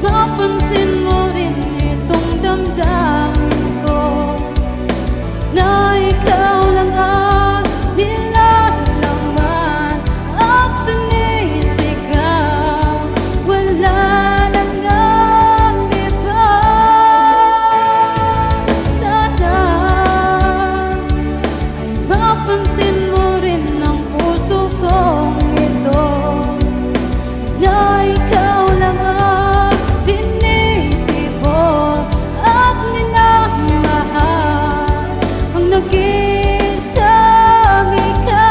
mapansin mo rin itong damdamin ko, na ikaw lang ang nilalaman at sinisigaw. Wala nang ang iba. Sana ay mapansin mo rin ang puso kong ito, na ikaw lang ang tinitipon at minamahal, ang nag-iisang ikaw,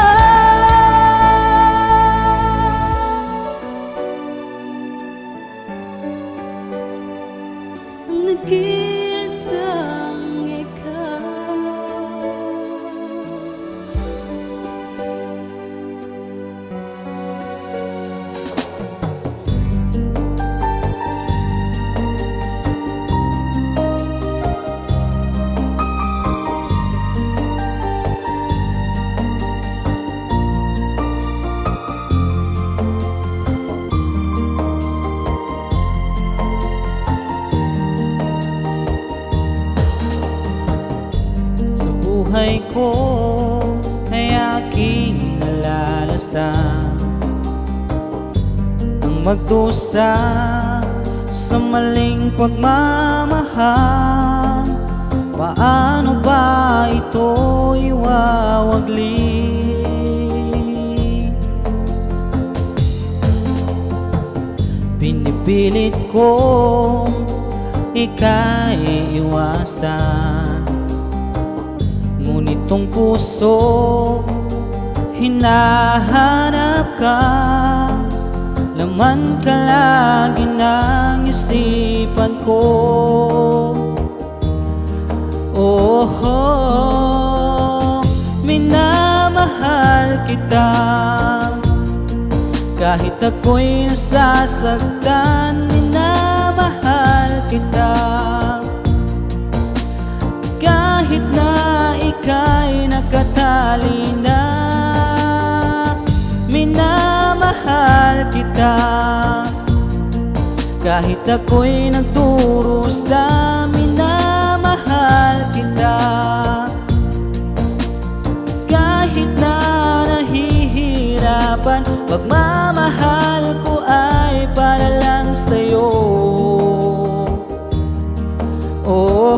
ang nag-iisang ikaw. Buhay ko ay aking nalalasan, ang magdusa sa maling pagmamahal. Paano ba ito iwawagli? Pinipilit kong ika'y iwasan, ngunit tong puso hinahanap ka. Laman ka lagi ng isipan ko. Oh, minamahal kita kahit ako'y nasasaktan. Minamahal kita kahit na ika'y nakatali na. Minamahal kita kahit ako'y nagdurusa. Minamahal kita kahit na nahihirapan. Pagmamahal ko ay para lang sa'yo. Oh,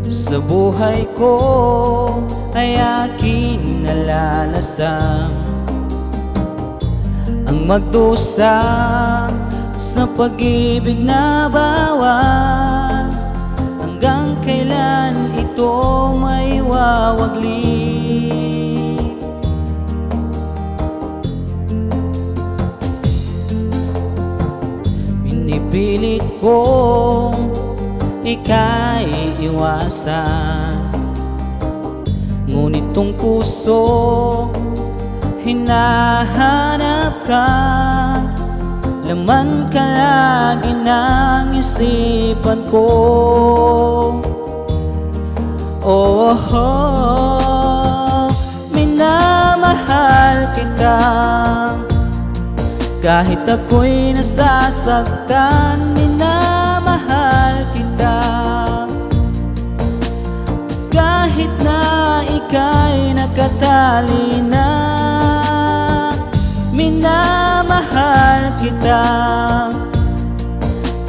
sa buhay ko ay aking nalalasan, ang magdusa sa pag-ibig na bawal. Hanggang kailan ito may wawagli? Pinipilit kong ika'y iwasan, ngunit tong puso hinahanap ka. Laman ka lagi ng isipan ko. Oh, minamahal kita kahit ako'y nasasaktan. Minamahal kita kahit na ika'y nakatali na. Minamahal kita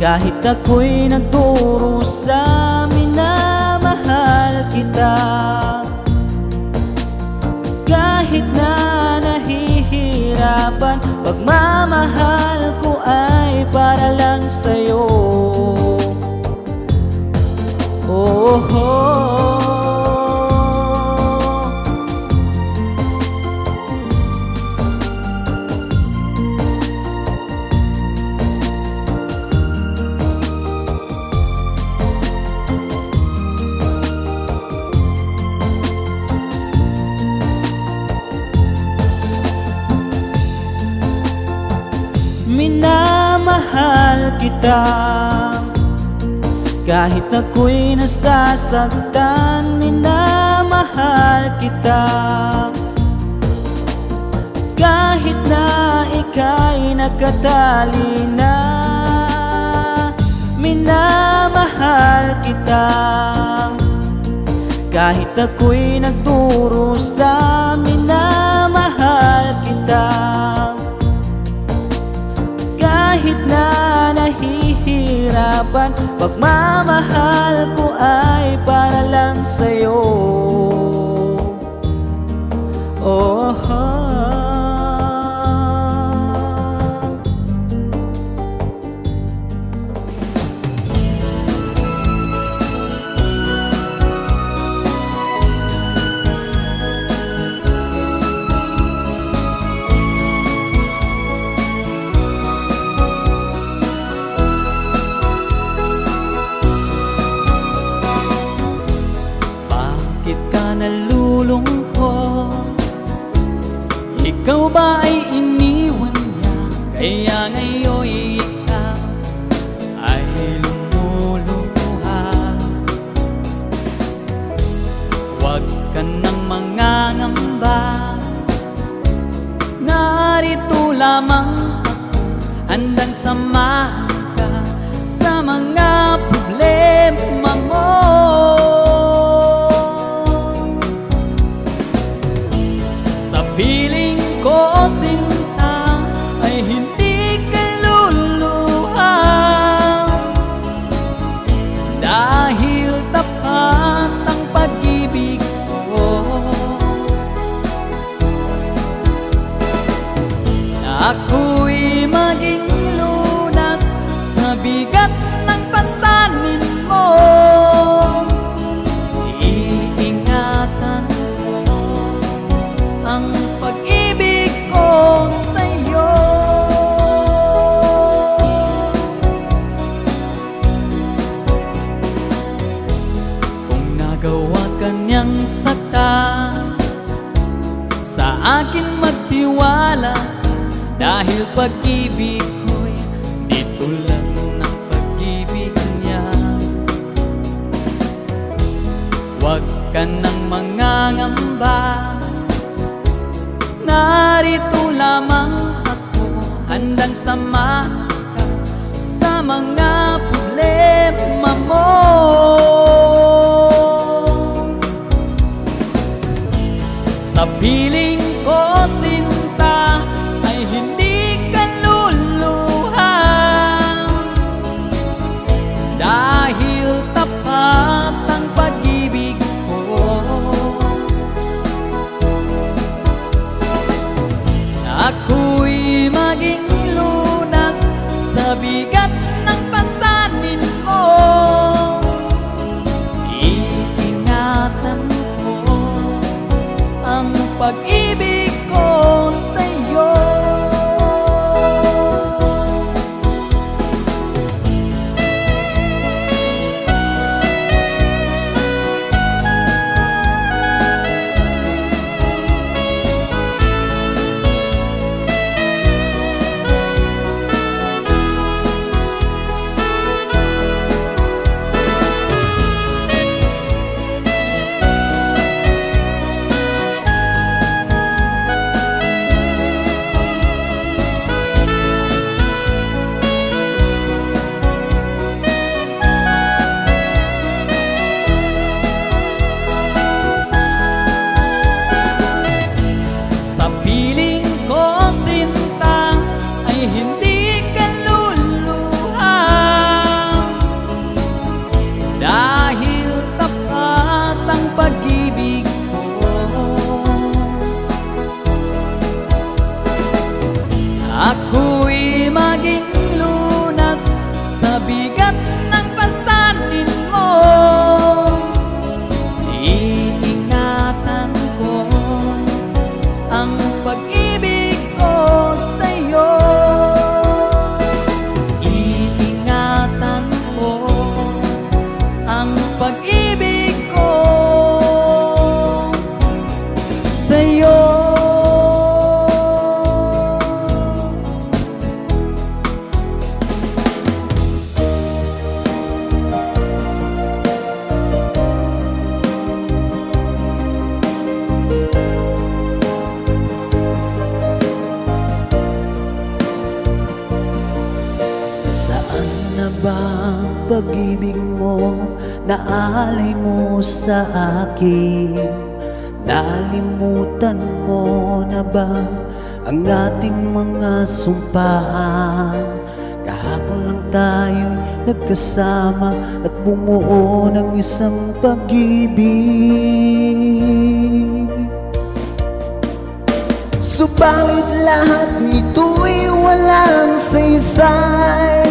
kahit ako'y nagdurusa. Minamahal kita kahit na nahihirapan. Pagmamahal ko ay para lang sa'yo. Oh, minamahal kita kahit ako'y nasasaktan. Minamahal kita kahit na ika'y nakatali na. Minamahal kita kahit ako'y nagdurusa. Minamahal kita kahit na nahihirapan. Pagmamahal ko ay para lang sa'yo. Oh, bakit ka nalulungkot? Ikaw ba ay iniwan niya? Kaya ngayon ikaw ay lumuluha. Huwag ka nang mangangamba, narito lamang ako, handang samahan ka sa mga problema mo. Sa piling ko, sinta, ay hindi ka luluha, dahil tapat ang pag-ibig ko. Ako'y maging lunas sa bigat ng pasanin mo. Iingatan ko ang pag-ibig ko sa'yo. Kung nagawa ka niyang saktan, sa akin magtiwala, dahil pag-ibig ko'y di tulad ng pag-ibig niya. Huwag ka nang mangangamba, narito lamang ako, handang samahan ka sa mga problema mo. Sa piling ko, sinta, ay hindi ka luluha, dahil tapat ang pag-ibig ko. Ako'y maging lunas sa bigat ng pasanin mo. Iingatan ko ang pag-ibig ko sa'yo. Saan na ba ang pag-ibig mo na alay mo sa akin? Nalimutan mo na ba ang ating mga sumpaan? Kahapon lang tayo'y nagkasama at bumuo ng isang pag-ibig. Subalit lahat nito'y walang saysay.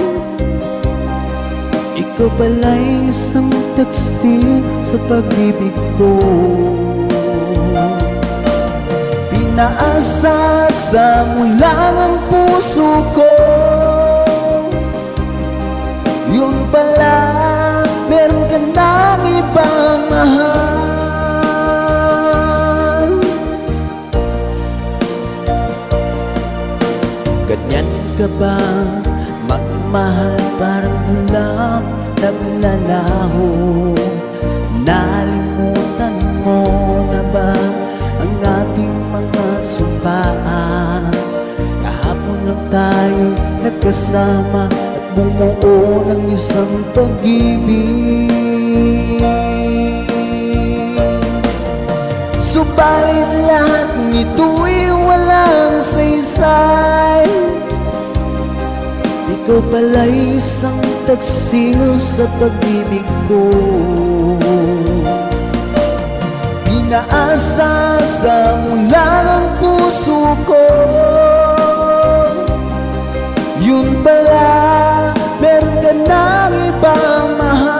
Ikaw pala'y isang taksil sa pag-ibig ko. Pinaasa mo lang ang puso ko. Yun pala, meron ka ng ibang mahal. Ganyan ka ba magmahal? Parang ulang naglalaho. Nalimutan mo na ba ang ating mga sumpaan? Kahapon lang tayo nagkasama at bumuo ng isang pag-ibig. Subalit lahat nito'y walang saysay. Ikaw pala'y isang taksil sa pag-ibig ko. Pinaasa mo lang ang puso ko. Yun pala, meron ka ng ibang mahal.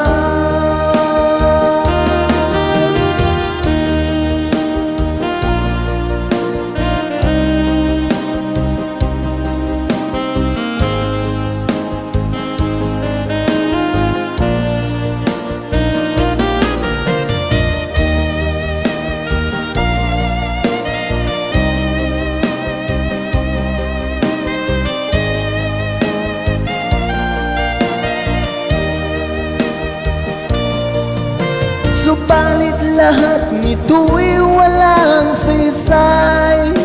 Subalit lahat nito'y walang saysay.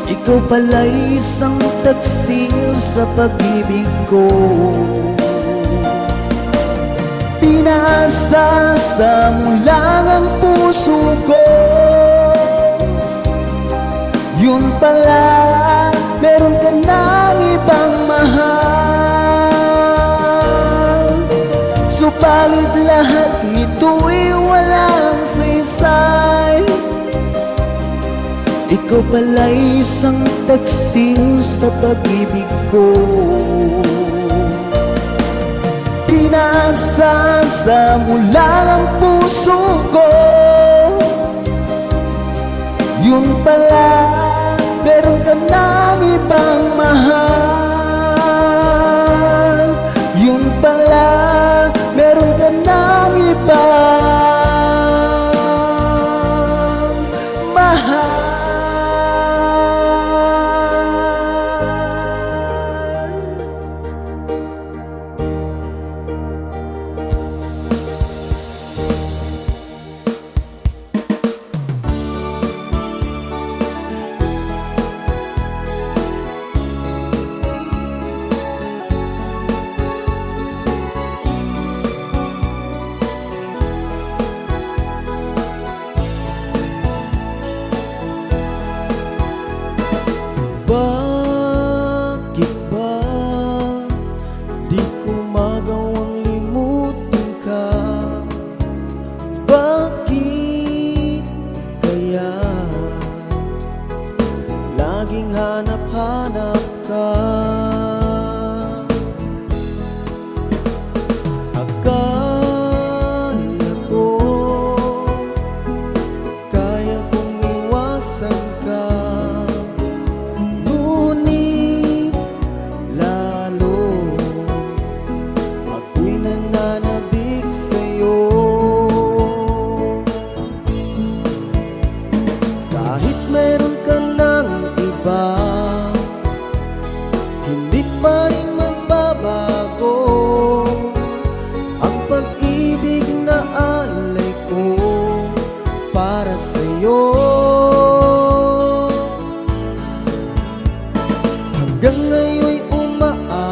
Ikaw pala'y isang taksil sa pag-ibig ko. Pinaasa mo lang ang puso ko. Yun pala, meron ka ng ibang mahal. Subalit lahat nito'y walang saysay. Ikaw pala'y isang taksil sa pag-ibig ko. Pinaasa mo lang ang puso ko. Yun pala, meron ka ng ibang mahal. Yun pala, meron ka ng ibang mahal. Bakit ba di ko magawang limutin ka? Bakit kaya laging hanap-hanap ka? Akala ko kaya kong iwasan ka. Kahit meron ka ng iba, hindi pa rin magbabago ang pag-ibig na alay ko para sa'yo. Hanggang ngayon'y umaasa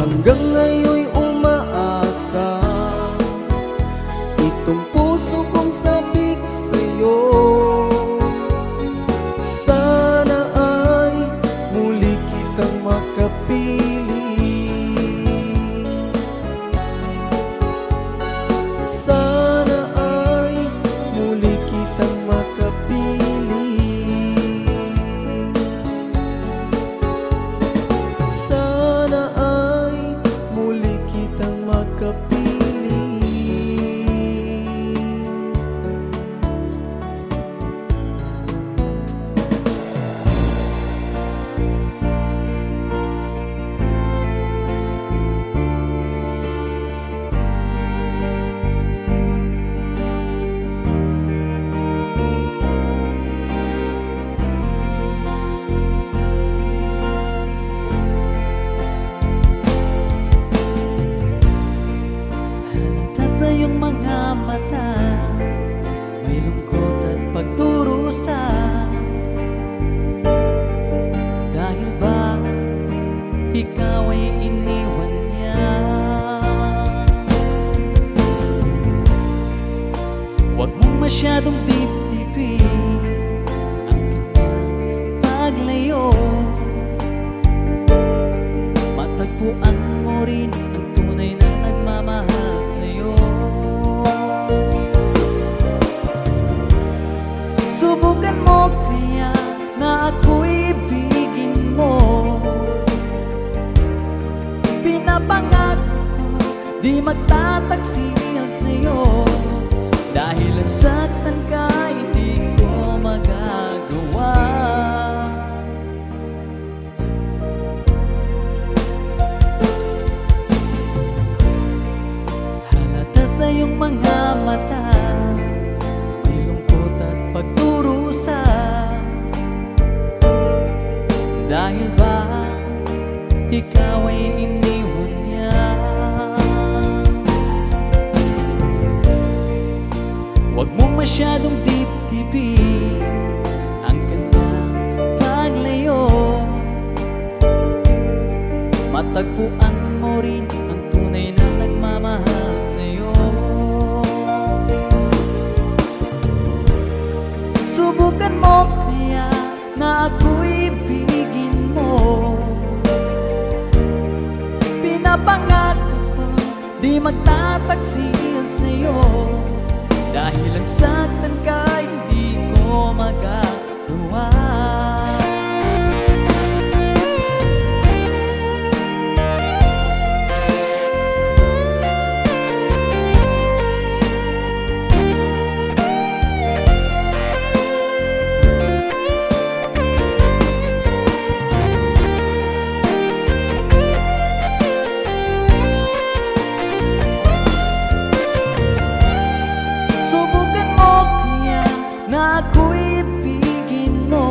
hanggang ngayon'y umaasa. Itong puso kong sabik sa'yo, sana ay muli kitang makapili. Sana ay muli kitang makapili. Sana ay muli kitang makapili. Halata sa iyong mga mata, may lungkot at pagdurusa. Dahil ba ikaw ay iniwan niya? Huwag mong masyadong dip-dipin ang kanyang paglayo. Matagpuan mo rin ang tunay na nagmamahal sa'yo. Subukan mo kaya na ako'y ibigin mo. Pinapangako ko di magtataksil sa'yo. Dahil ang saktan ka hindi ko magagawa. Halata sa iyong mga mata, may lungkot at pagdurusa. Dahil ba ikaw ay iniwan niya? Huwag mong masyadong dip-dipin ang kanyang paglayo. Matagpuan mo rin ang tunay na nagmamahal sa'yo. Subukan mo kaya na ako'y ibigin mo. Pinapangako ko di magtataksil sa'yo. Dahil ang saktan ka hindi ko magagawa. Subukan mo kaya na ako'y ibigin mo.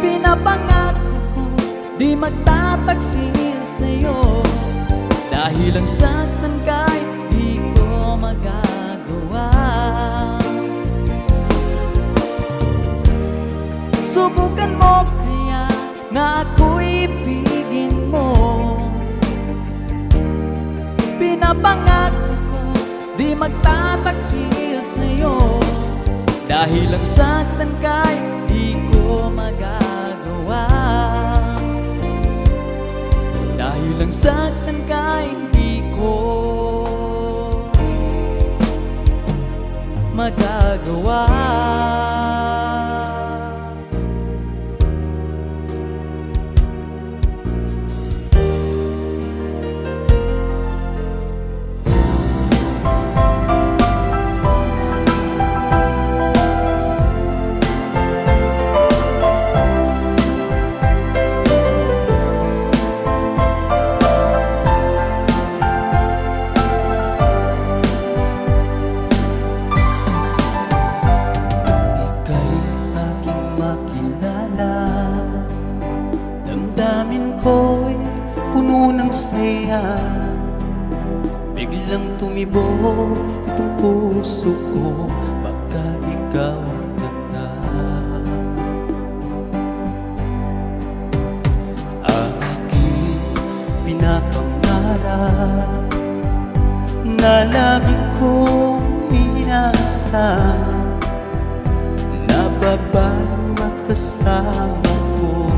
Pinapangako ko di magtataksil sa'yo. Dahil ang saktan ka di ko magagawa. Subukan mo kaya na ako'y ibigin mo. Pinapangako ko di magtataksil sa'yo. Dahil ang saktan ka di ko magagawa. Dahil ang saktan ka di ko magagawa. saya. Biglang tumibok itong puso ko, baka ikaw na. Aking pinapangarap na lagi kong inasam na babaeng makasama ko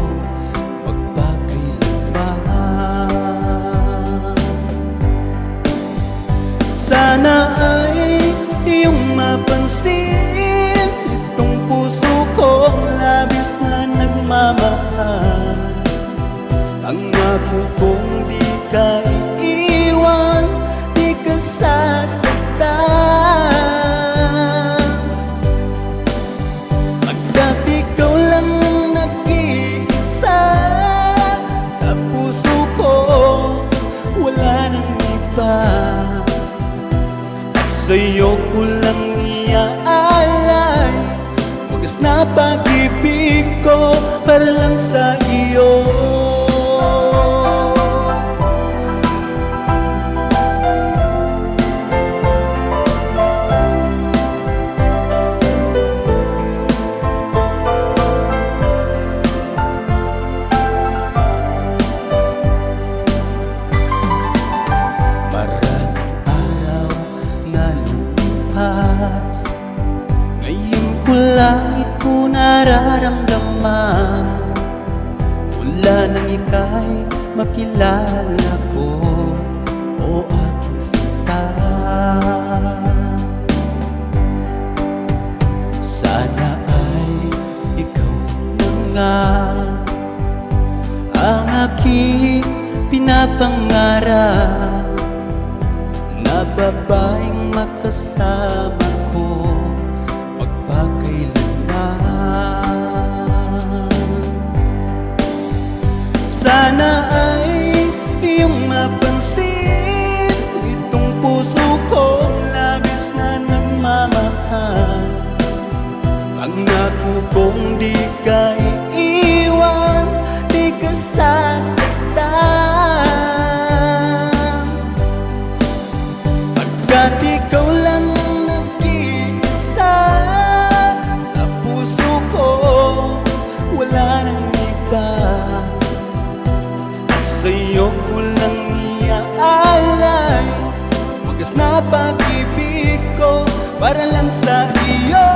magpakailanman. Sana ay iyong mapansin itong puso kong labis na nagmamahal. Ang ako kong di ka iiwan, di ka sasaktan. Pagkat ikaw lang ang nag-iisa sa puso ko, wala nang iba. At sa'yo ko lang iaalay wagas na pag-ibig ko para lang sa iyo. Ngayon ko lang ito nararamdaman, mula nang ika'y makilala ko, o aking sinta. Sana ay ikaw na nga ang aking pinapangarap na babaeng makasama ko magpakailanman. Sana ay iyong mapansin itong puso kong labis na nagmamahal. Pangako kong di ka iiwan, di ka sasaktan. Pagkat ikaw lang ang nag-iisa sa puso ko, wala nang iba. At sa'yo ko lang iaalay wagas na pag-ibig ko para lang sa iyo.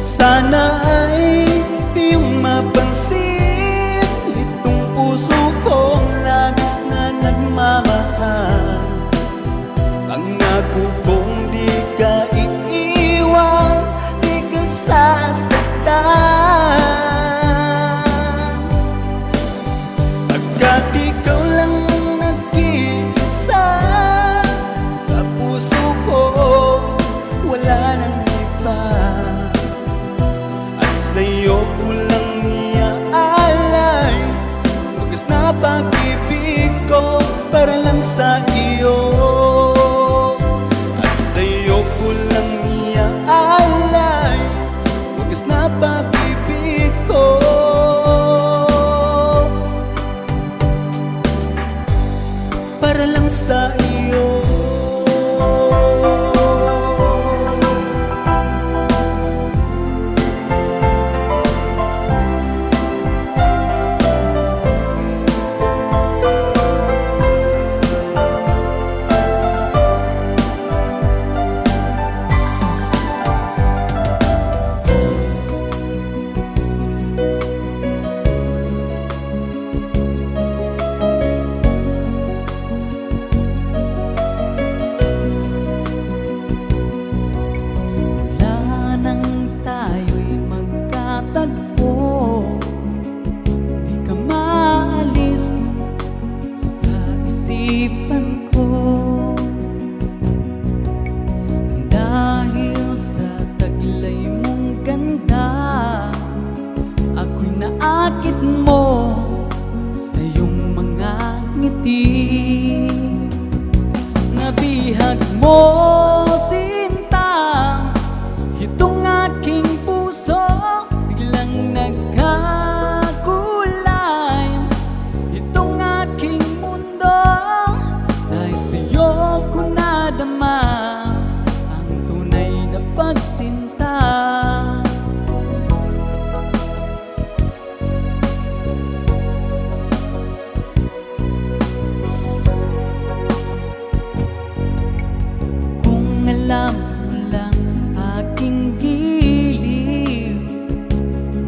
Sana ay iyong mapansin itong puso kong labis na nagmamahal. Pangako kong di ka iiwan, di ka sasaktan. Pagkat ikaw lang ang nag-iisa sa puso ko, wala nang iba. Sa'yo ko lang iaalay wagas na pag-ibig ko para lang sa iyo. At sa'yo ko lang iaalay wagas na pag-ibig ko para lang sa iyo. pagsinta. Kung alam mo lang aking giliw,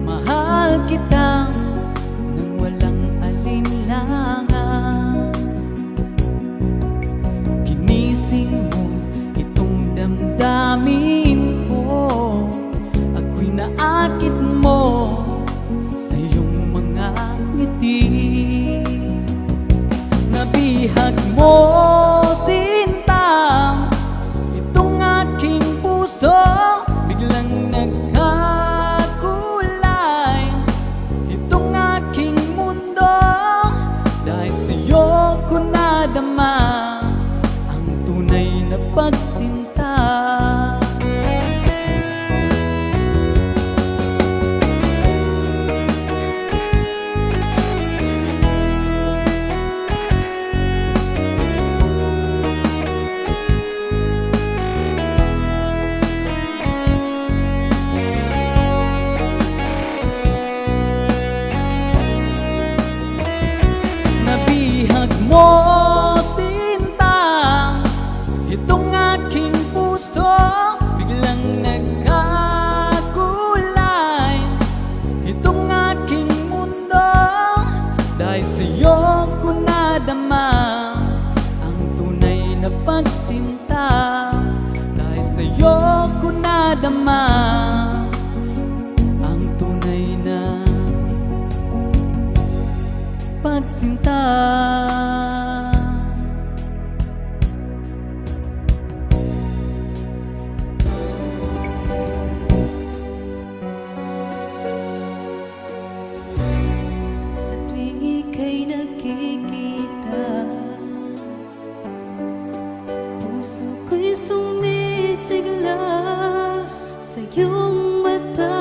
mahal kita nang walang alinlangan. Ginising mo itong damdamin ko, ako'y naakit mo sa iyong mga ngiti. Nabihag mo, sinta, itong aking puso, biglang nagkakulay. Itong aking mundo, dahil sa'yo ko nadama ang tunay na pagsinta. Nabihag mo, sinta, itong aking puso, biglang nagkakulay. Itong aking mundo, dahil sa'yo ko nadama ang tunay na pagsinta. Dahil sa'yo ko nadama ang tunay na pagsinta. Sa tuwing ika'y nakikita, puso ko'y sumisigla sa iyong mata.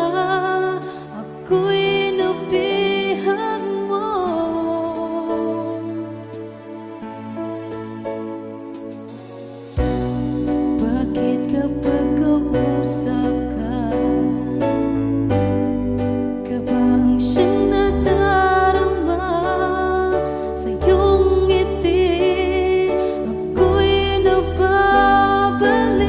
Ako'y nabihag mo. Bakit kapag kausap ka, kabang siyang nadarama sa iyong ngiti? Ako'y nababalik.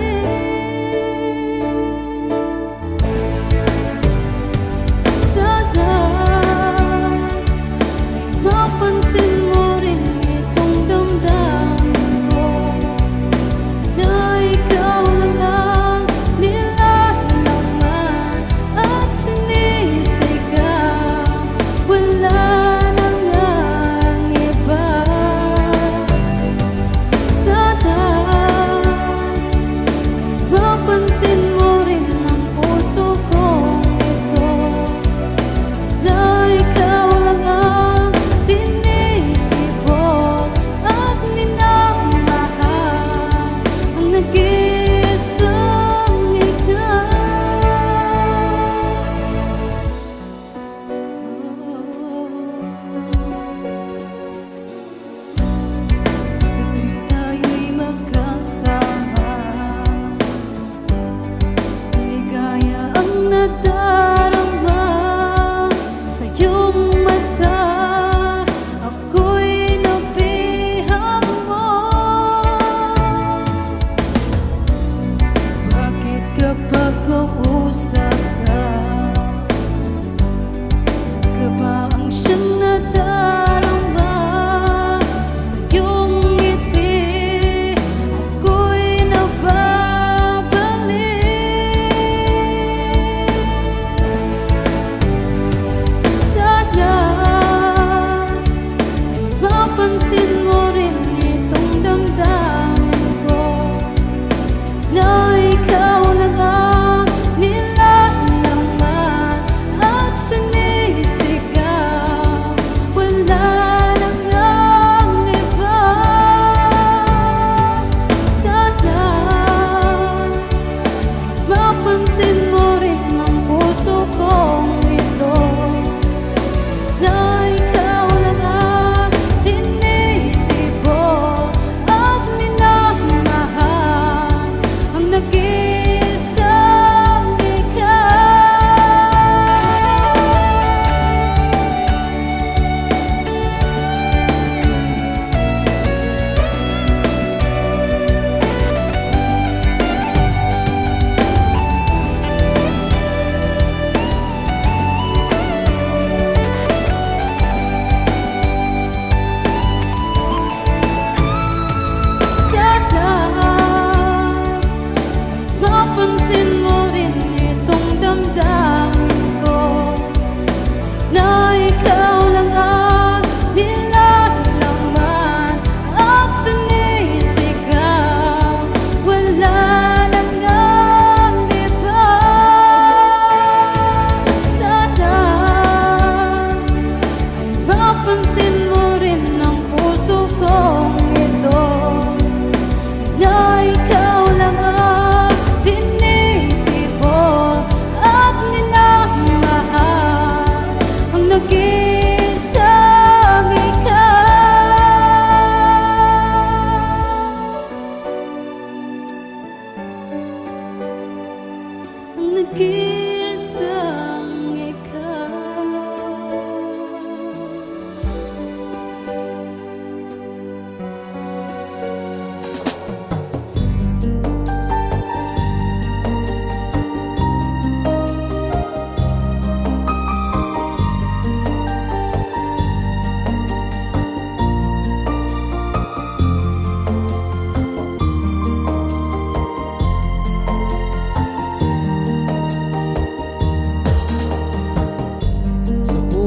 nag-iisang ikaw.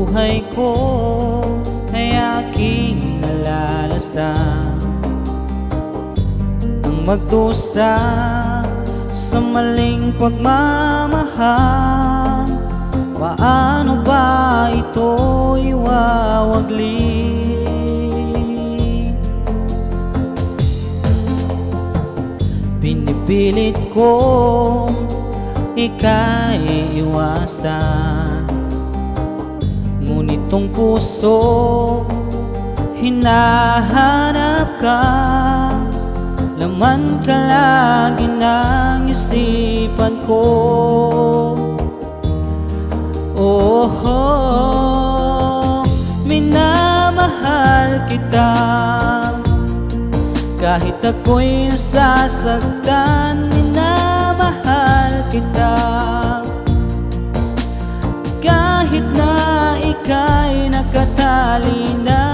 Buhay ko ay aking nalalasan ang magdusa sa maling pagmamahal. Paano ba ito iwawagli? Pinipilit kong ika'y iwasan, ngunit tong puso hinahanap ka. Laman ka lagi ng isipan ko. Oh, minamahal kita kahit ako'y nasasaktan. Minamahal kita kahit na ika'y nakatali na.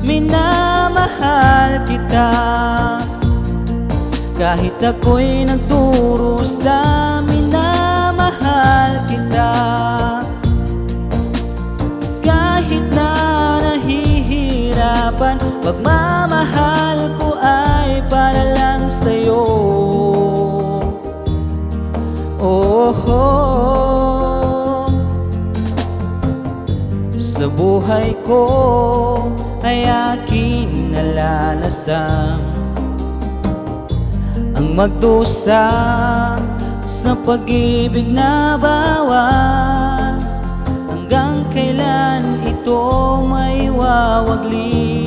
Minamahal kita kahit ako'y nagdurusa. Minamahal kita kahit na nahihirapan. Pagmamahal ko ay para lang sa'yo. Oh, sa buhay ko ay aking nalalasang ang magdusa sa pag-ibig na bawal. Hanggang kailan ito may wawagli?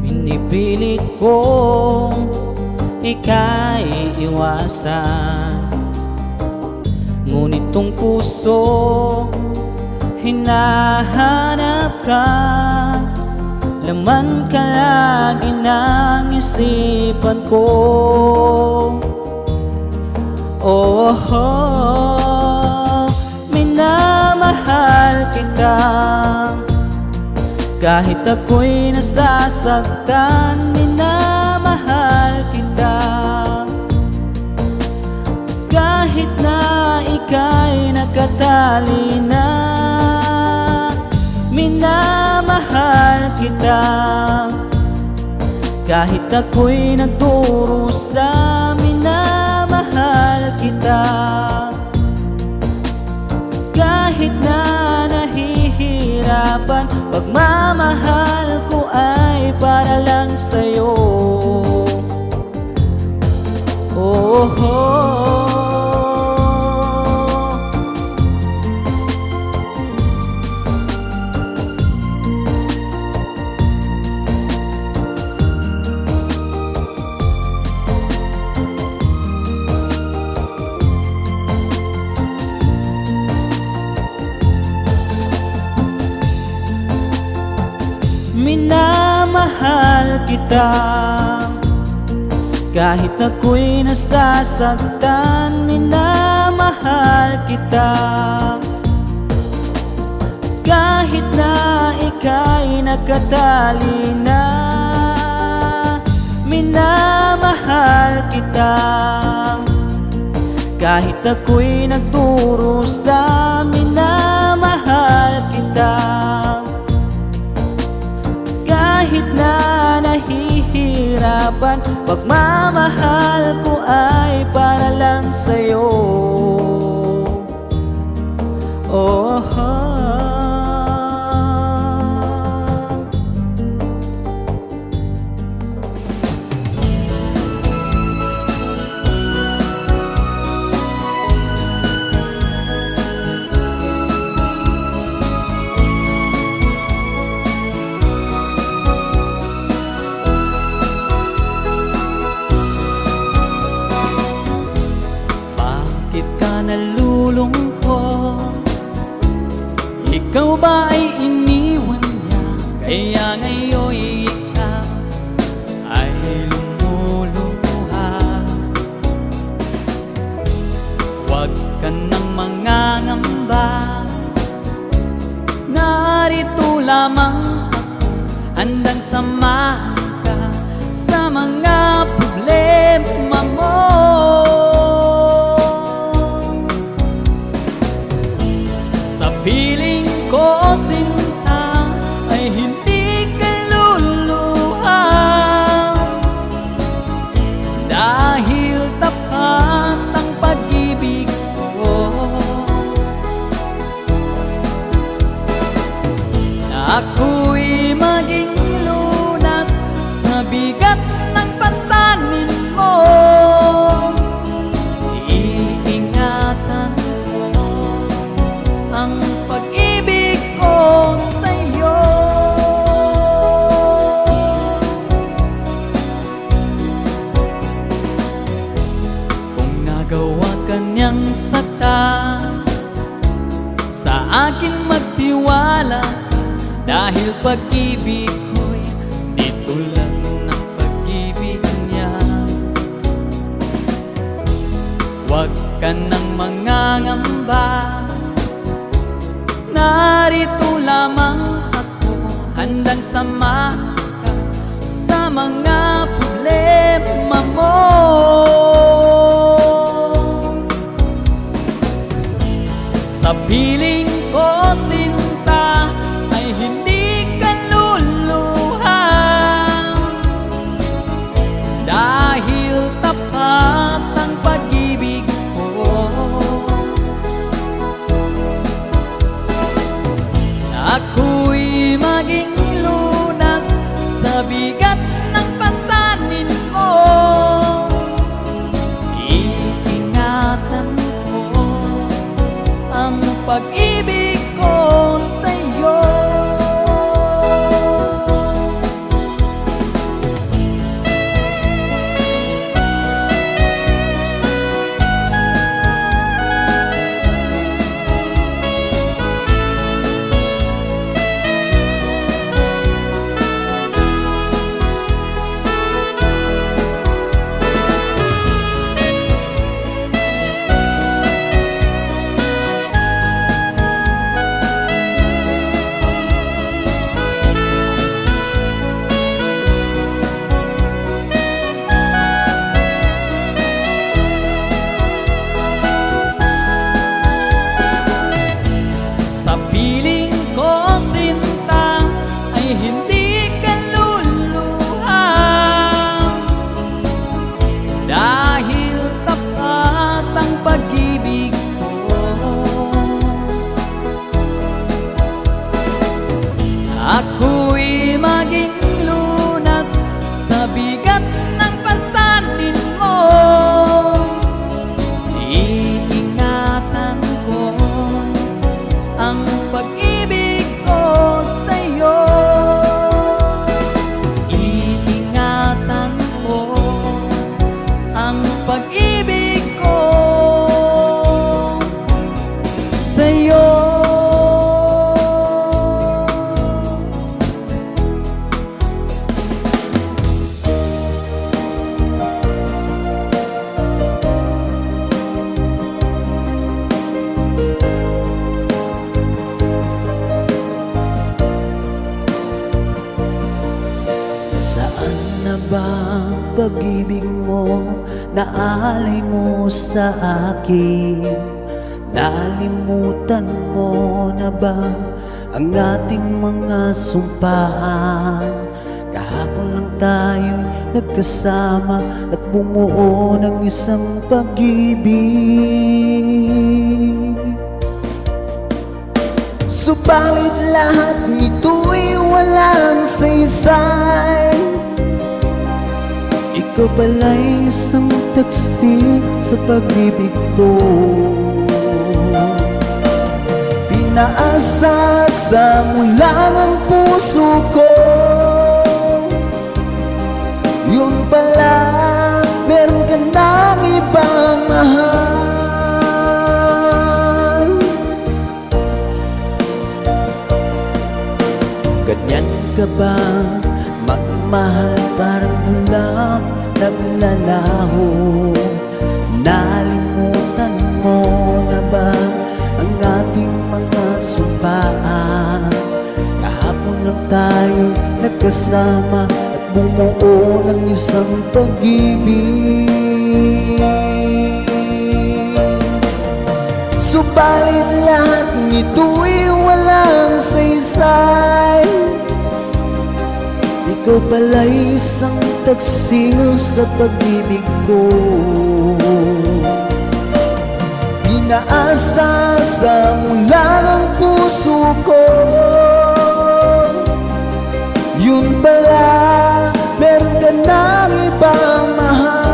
Pinipilit kong ika'y iwasan, ngunit tong puso hinahanap ka. Laman ka lagi ng isipan ko. Oh, minamahal kita kahit ako'y nasasaktan. Minamahal kita kahit na ika'y nakatali na. Minamahal kita kahit ako'y nagdurusa. Minamahal kita kahit na nahihirapan. Pagmamahal ko ay para lang sa'yo. Oh, minamahal kita kahit ako'y nasasaktan. Minamahal kita kahit na ika'y nakatali na. Minamahal kita kahit ako'y nagdurusa. Minamahal kita kahit na nahihirapan. Pagmamahal ko ay para lang sa'yo. Oh, pag-ibig ko'y di tulad ng pag-ibig niya. Huwag ka nang mangangamba, narito lamang ako, handang samahan ka sa mga problema mo. Sa piling ko, sinta, ay hindi ka luluhan, dahil tapat ang pag-ibig ko. Ako'y maging lunas sa bigat ng pasanin mo. Iingatan ko ang pag-ibig ko sa'yo. Sa piling ko, sinta, ay hindi ka luluhan, dahil tapat ang pag-ibig ko. Ako'y maging lunas sa bigat ng pasanin mo. Iingatan ko ang pag-ibig ko sa'yo. Iingatan ko ang pag-ibig ko sa'yo. Saan na ba ang pag-ibig mo na alay mo sa akin? Nalimutan mo na ba ang ating mga sumpahan? Kahapon lang tayo'y nagkasama at bumuo ng isang pag-ibig. Subalit lahat nito'y walang saysay. Ikaw pala'y isang taksil sa pag-ibig ko. Pinaasa sa mula ng puso ko. Yun pala, meron ka ng ibang mahal. Ganyan ka ba magmahal, parang ulang naglalaho? Nalimutan mo na ba ang ating mga sumpaan? Kahapon lang tayo nagkasama at bumuo ng isang pag-ibig. Subalit lahat nito'y walang saysay. Ikaw pala'y isang taksil sa pag-ibig ko. Pinaasa sa mula ng puso ko. Yun pala, meron ka ng ibang mahal.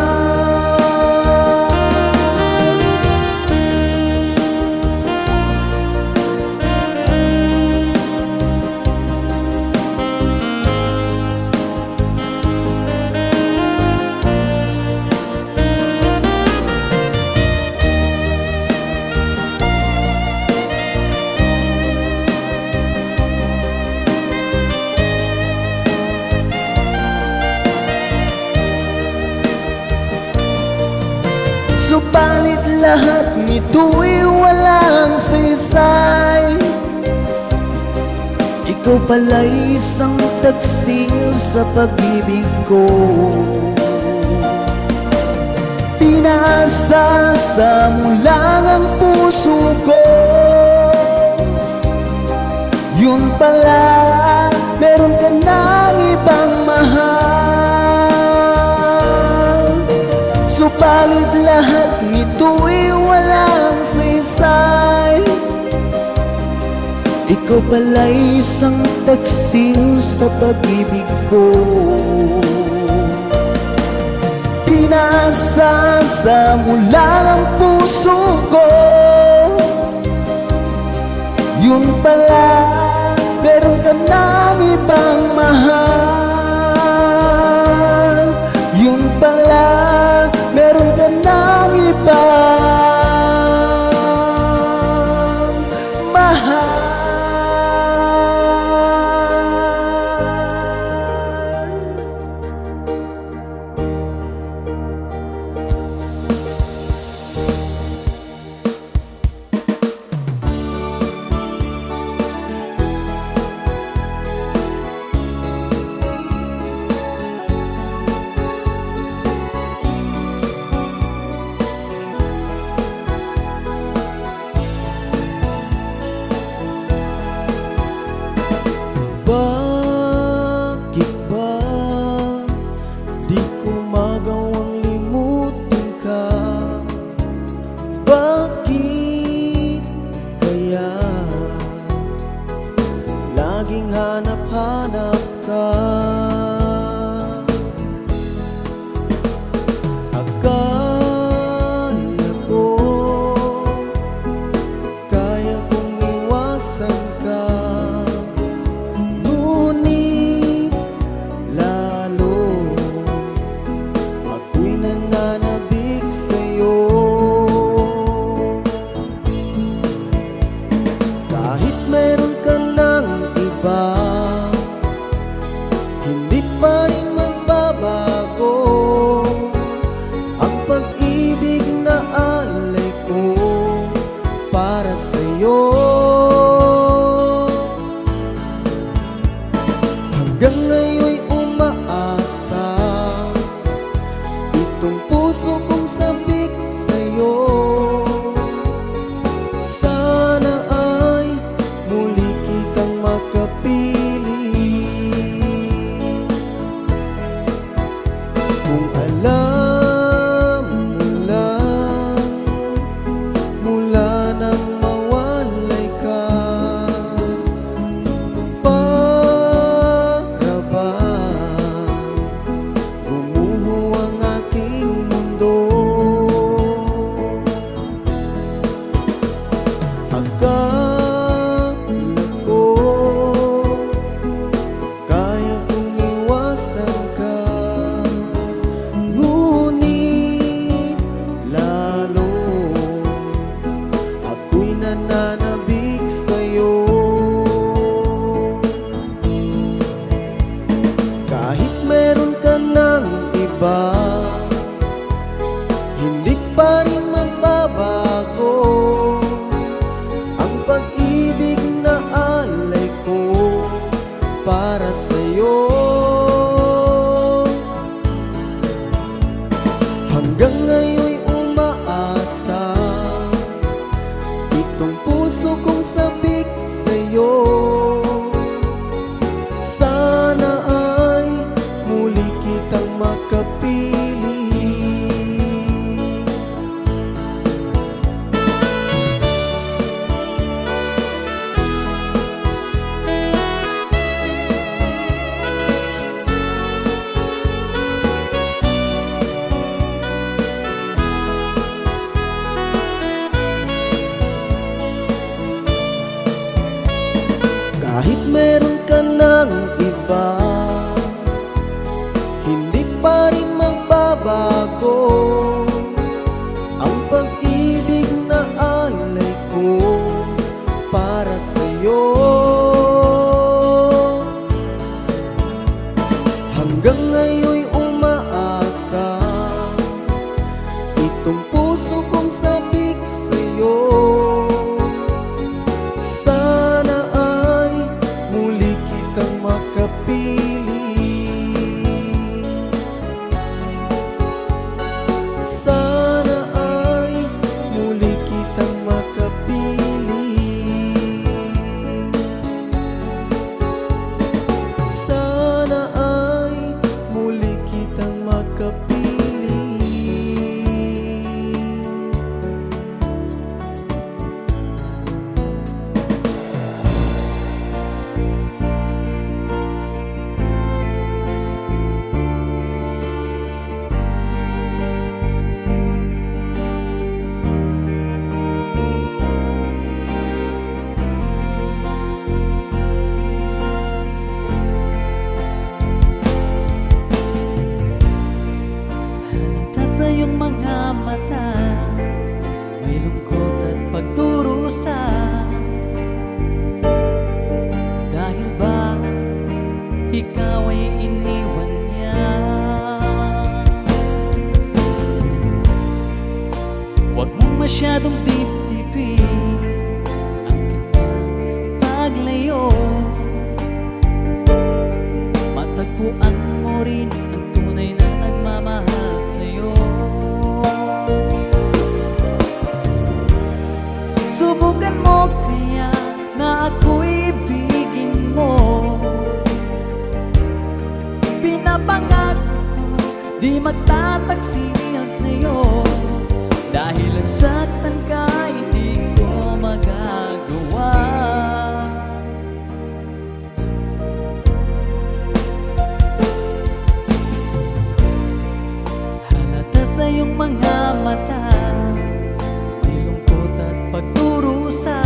Subalit lahat nito'y walang saysay. Ikaw pala'y isang taksil sa pag-ibig ko. Pinaasa mo lang ang puso ko. Yun pala, meron ka ng ibang mahal. Subalit lahat nito'y walang saysay. Ikaw pala'y isang taksil sa pag-ibig ko. Pinaasa mo lang ang puso ko. Yun pala, meron ka ng ibang mahal. Yun pala, meron ka ng ibang mahal. Bakit ba di ko magawang limutin ka? Bakit kaya laging hanap-hanap ka? Akala ko kaya kong iwasan ka, ngunit lalo ako'y nananabik sa'yo. Kahit meron ka ng iba, hindi pa rin magbabago ang pag-ibig na alay ko para sa'yo. Hanggang ngayon'y umaasa itong puso kong sabik sa'yo. Sana ay muli kitang makapili. Kung alam mo lang mula nang mawalay ka, para bang gumuho ang aking mundo. Akala ko kaya kong iwasan ka, ngunit lalo ako'y nananabik sa'yo. Kahit meron ka ng iba, hindi pa rin magbabago ang pag-ibig na alay ko para sa'yo. Hanggang ngayon'y umaasa itong puso kong sabik sa'yo. Sana ay muli kitang makapili. Kahit meron ka ng iba, hindi pa rin magbabago ang pag-ibig na alay ko para sa'yo. Hanggang ngayon'y umaasa itong puso Pinapangako ko di magtataksiya sa'yo, dahil ang saktan ka hindi ko magagawa. Halata sa iyong mga mata, may lungkot at pagdurusa.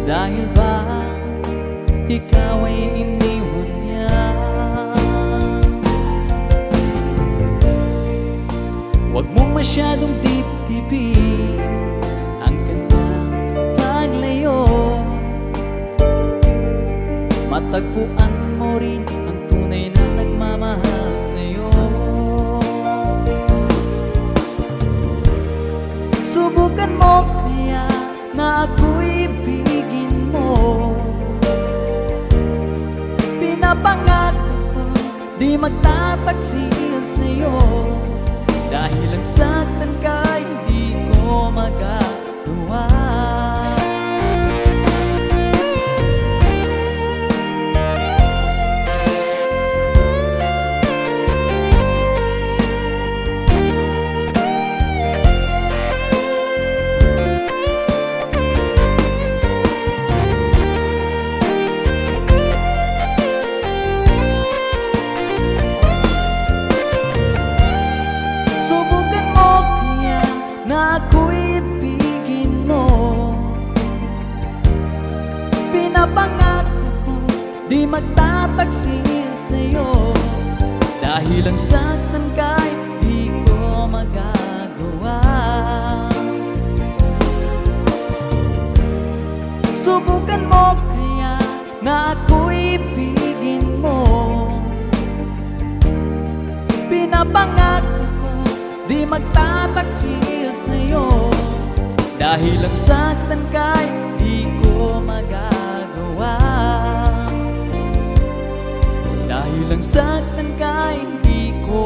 Dahil ba ikaw ay iniwan niya? Huwag mong masyadong dip-dipin ang kanyang paglayo. Matagpuan mo rin ang tunay na nagmamahal sa'yo. Subukan mo kaya na ako'y ibigin mo. Pinapangako ko di magtataksiya sa'yo, dahil ang saktan ka hindi ko magagawa. Subukan mo kaya na ako'y ibigin mo. Pinapangako ko di magtataksiya sa'yo, dahil ang saktan ka di ko magagawa. Subukan mo kaya na ako'y ibigin mo. Pinapangako ko di magtataksiya sa'yo, dahil ang saktan ka di ko magagawa. Dahil ang saktan ka di ko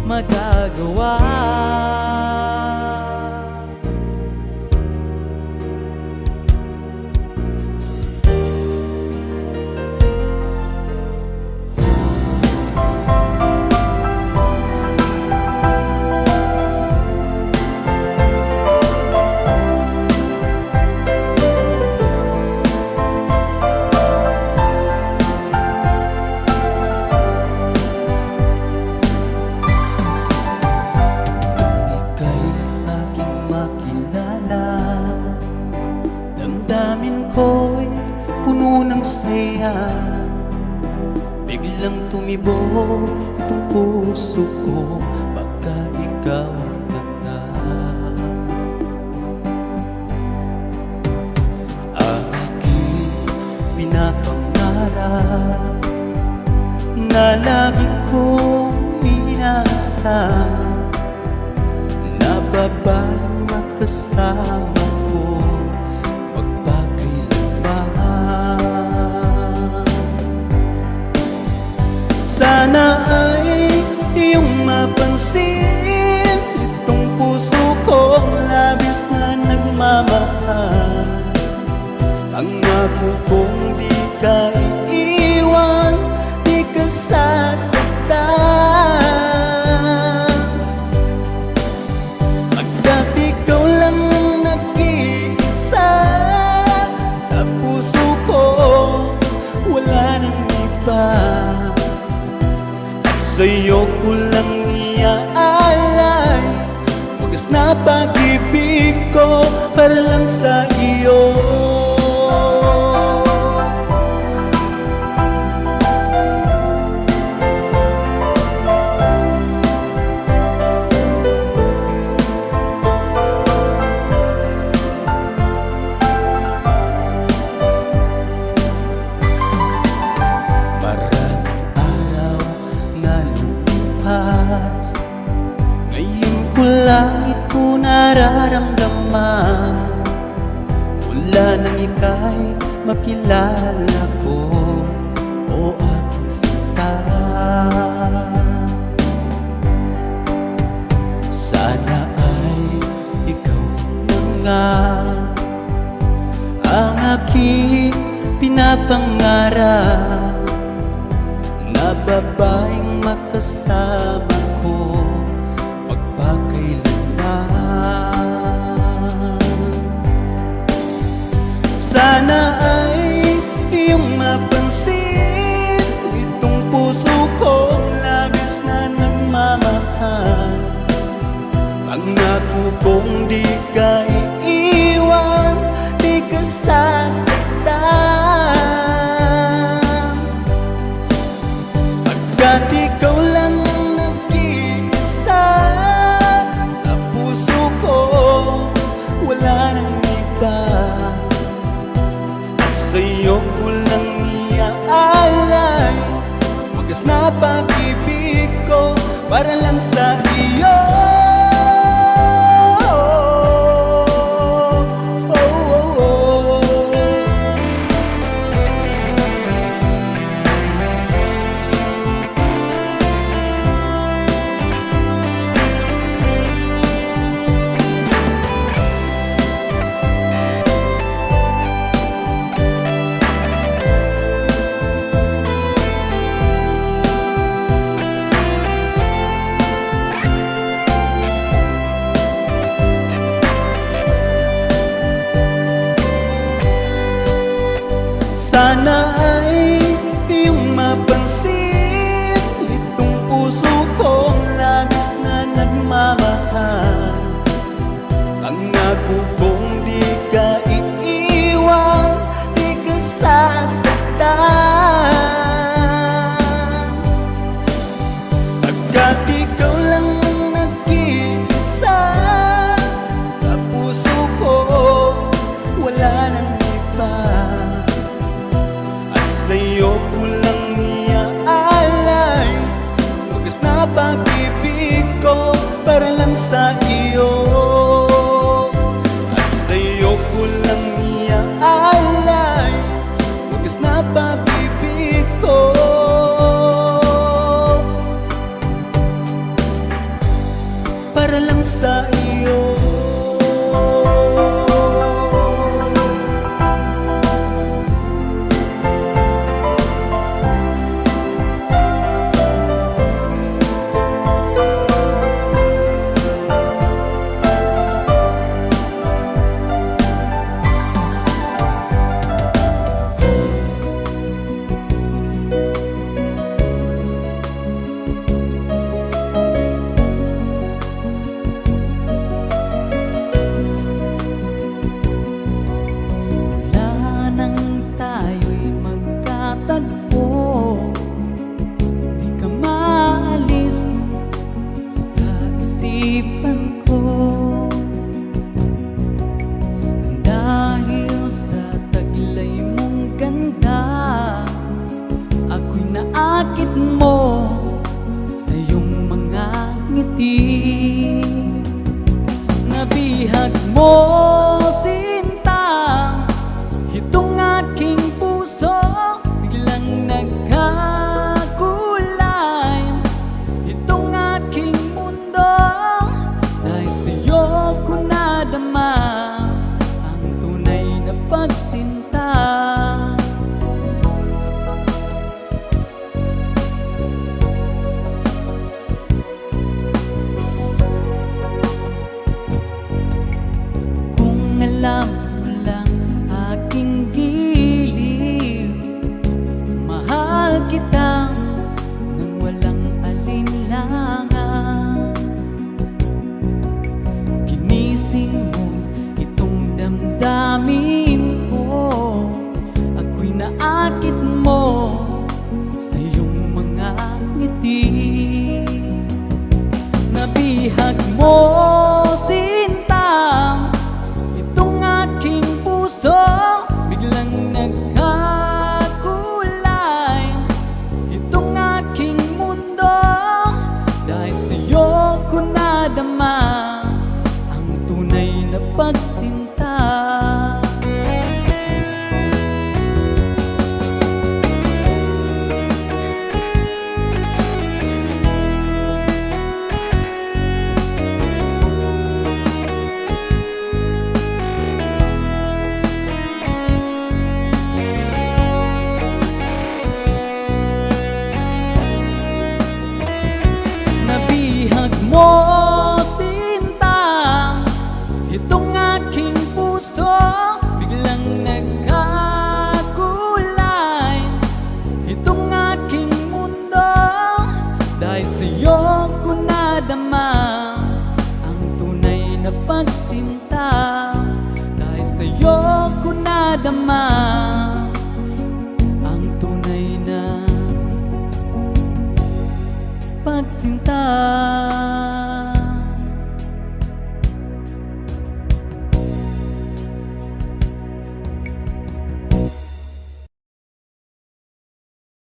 magagawa. Damdamin ko'y puno ng saya, biglang tumibo itong puso ko pagka ikaw na. Ang aking pinapangarap na lagi kong inasam, na babaeng makasama ko sana ay iyong mapansin itong puso kong labis na nagmamahal. Pangako kong di ka iiwan, di ka sasaktan. Pagkat ikaw lang ang nag-iisa sa puso ko, wala nang iba. Sa'yo ko lang iaalay wagas na pag-ibig ko para lang sa iyo. Ngayon ko lang ito nararamdaman, mula nang ika'y makilala ko, o aking sinta. Sana ay ikaw na nga ang aking pinapangarap na babaeng makasama ko magpakailanman. Sana ay iyong mapansin itong puso ko labis na nagmamahal. Pangako kong di ka iiwan, di ka sasaktan. Pagkat ikaw lang nag-iisa sa puso ko, wala nang iba. At sa'yo ko lang iaalay wagas na pag-ibig ko para lang sa iyo. Sana ay iyong mapansin itong puso kong labis na nagmamahal. Pangako kong di ka iiwan, di ka sasaktan. Pagkat ikaw lang nag-iisa sa puso ko, wala nang iba. Sa'yo ko lang iaalay wagas na pag-ibig ko para lang sa iyo. At sa'yo ko lang iaalay wagas na pag-ibig ko para lang sa iyo. Naakit mo sa iyong mga ngiti, nabihag mo sinta itong aking puso, biglang nagkakulay itong aking mundo. Dahil sa iyo ko nadama ang tunay na pagsinta. Alam mo lang aking giliw, mahal kita nang walang alinlangan. Ginising mo itong damdamin ko, ako'y naakit mo sa iyong mga ngiti, nabihag mo puso, biglang nagkakulay itong aking mundo. Dahil sa iyo ko nadama ang tunay na pagsinta. na pagsinta. Dahil sa'yo ko nadama ang tunay na pagsinta.